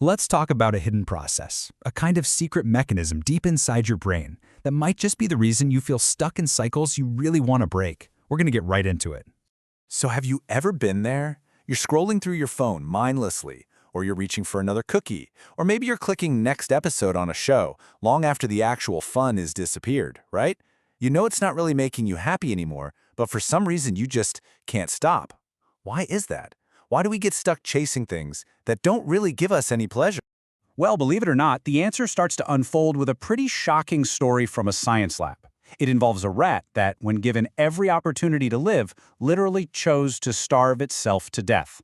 Let's talk about a hidden process, a kind of secret mechanism deep inside your brain that might just be the reason you feel stuck in cycles you really want to break. We're going to get right into it. So have you ever been there? You're scrolling through your phone mindlessly, or you're reaching for another cookie, or maybe you're clicking next episode on a show long after the actual fun has disappeared, right? You know it's not really making you happy anymore, but for some reason you just can't stop. Why is that? Why do we get stuck chasing things that don't really give us any pleasure? Well, believe it or not, the answer starts to unfold with a pretty shocking story from a science lab. It involves a rat that, when given every opportunity to live, literally chose to starve itself to death.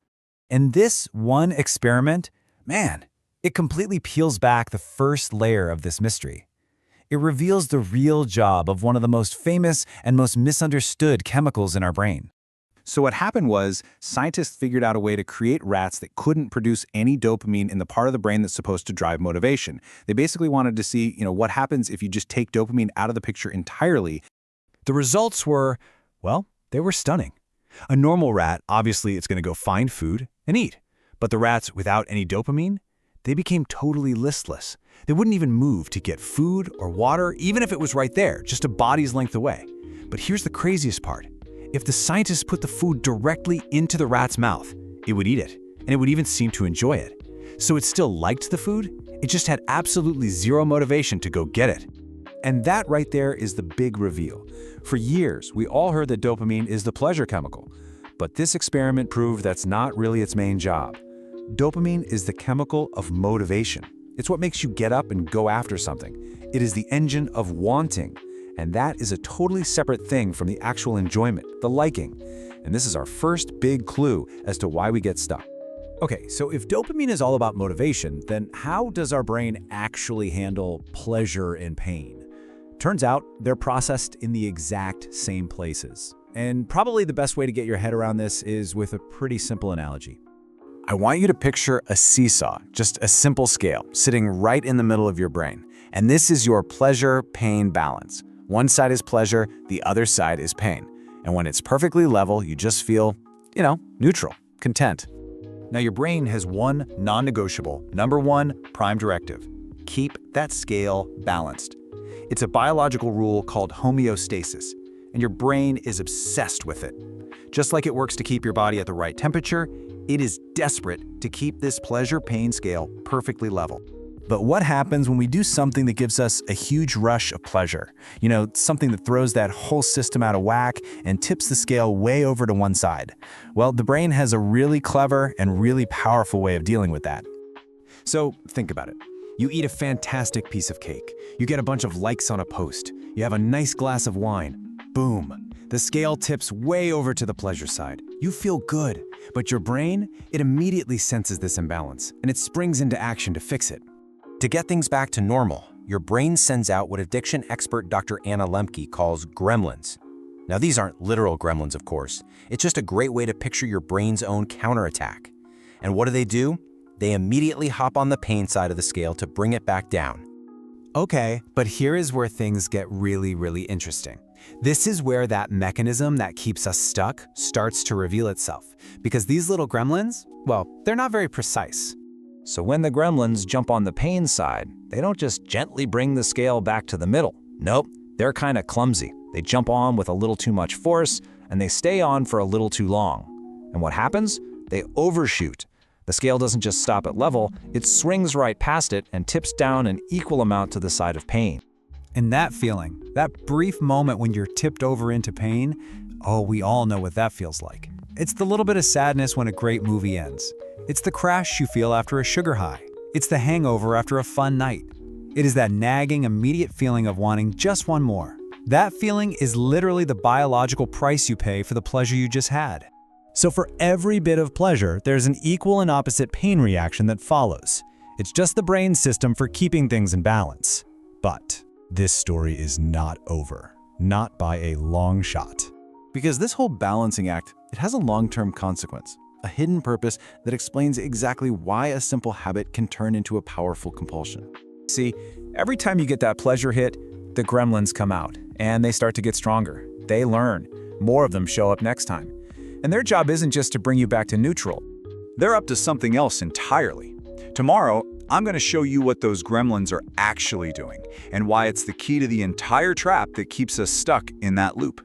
And this one experiment, man, it completely peels back the first layer of this mystery. It reveals the real job of one of the most famous and most misunderstood chemicals in our brain. So what happened was, scientists figured out a way to create rats that couldn't produce any dopamine in the part of the brain that's supposed to drive motivation. They basically wanted to see, what happens if you just take dopamine out of the picture entirely. The results were, well, they were stunning. A normal rat, obviously it's going to go find food and eat. But the rats without any dopamine, they became totally listless. They wouldn't even move to get food or water, even if it was right there, just a body's length away. But here's the craziest part. If the scientists put the food directly into the rat's mouth, it would eat it, and it would even seem to enjoy it. So it still liked the food, it just had absolutely zero motivation to go get it. And that right there is the big reveal. For years, we all heard that dopamine is the pleasure chemical, but this experiment proved that's not really its main job. Dopamine is the chemical of motivation. It's what makes you get up and go after something. It is the engine of wanting. And that is a totally separate thing from the actual enjoyment, the liking. And this is our first big clue as to why we get stuck. Okay, so if dopamine is all about motivation, then how does our brain actually handle pleasure and pain? Turns out they're processed in the exact same places. And probably the best way to get your head around this is with a pretty simple analogy. I want you to picture a seesaw, just a simple scale, sitting right in the middle of your brain. And this is your pleasure-pain balance. One side is pleasure, the other side is pain. And when it's perfectly level, you just feel, neutral, content. Now your brain has one non-negotiable, number one prime directive. Keep that scale balanced. It's a biological rule called homeostasis, and your brain is obsessed with it. Just like it works to keep your body at the right temperature, it is desperate to keep this pleasure-pain scale perfectly level. But what happens when we do something that gives us a huge rush of pleasure? Something that throws that whole system out of whack and tips the scale way over to one side. Well, the brain has a really clever and really powerful way of dealing with that. So think about it. You eat a fantastic piece of cake. You get a bunch of likes on a post. You have a nice glass of wine. Boom. The scale tips way over to the pleasure side. You feel good, but your brain, it immediately senses this imbalance, and it springs into action to fix it. To get things back to normal, your brain sends out what addiction expert Dr. Anna Lembke calls gremlins. Now these aren't literal gremlins, of course. It's just a great way to picture your brain's own counterattack. And what do? They immediately hop on the pain side of the scale to bring it back down. Okay, but here is where things get really, really interesting. This is where that mechanism that keeps us stuck starts to reveal itself. Because these little gremlins, well, they're not very precise. So when the gremlins jump on the pain side, they don't just gently bring the scale back to the middle. Nope, they're kind of clumsy. They jump on with a little too much force, and they stay on for a little too long. And what happens? They overshoot. The scale doesn't just stop at level, it swings right past it and tips down an equal amount to the side of pain. And that feeling, that brief moment when you're tipped over into pain, oh, we all know what that feels like. It's the little bit of sadness when a great movie ends. It's the crash you feel after a sugar high. It's the hangover after a fun night. It is that nagging, immediate feeling of wanting just one more. That feeling is literally the biological price you pay for the pleasure you just had. So for every bit of pleasure, there's an equal and opposite pain reaction that follows. It's just the brain system for keeping things in balance. But this story is not over. Not by a long shot. Because this whole balancing act, it has a long-term consequence. A hidden purpose that explains exactly why a simple habit can turn into a powerful compulsion. See, every time you get that pleasure hit, the gremlins come out, and they start to get stronger. They learn. More of them show up next time. And their job isn't just to bring you back to neutral. They're up to something else entirely. Tomorrow, I'm going to show you what those gremlins are actually doing and why it's the key to the entire trap that keeps us stuck in that loop.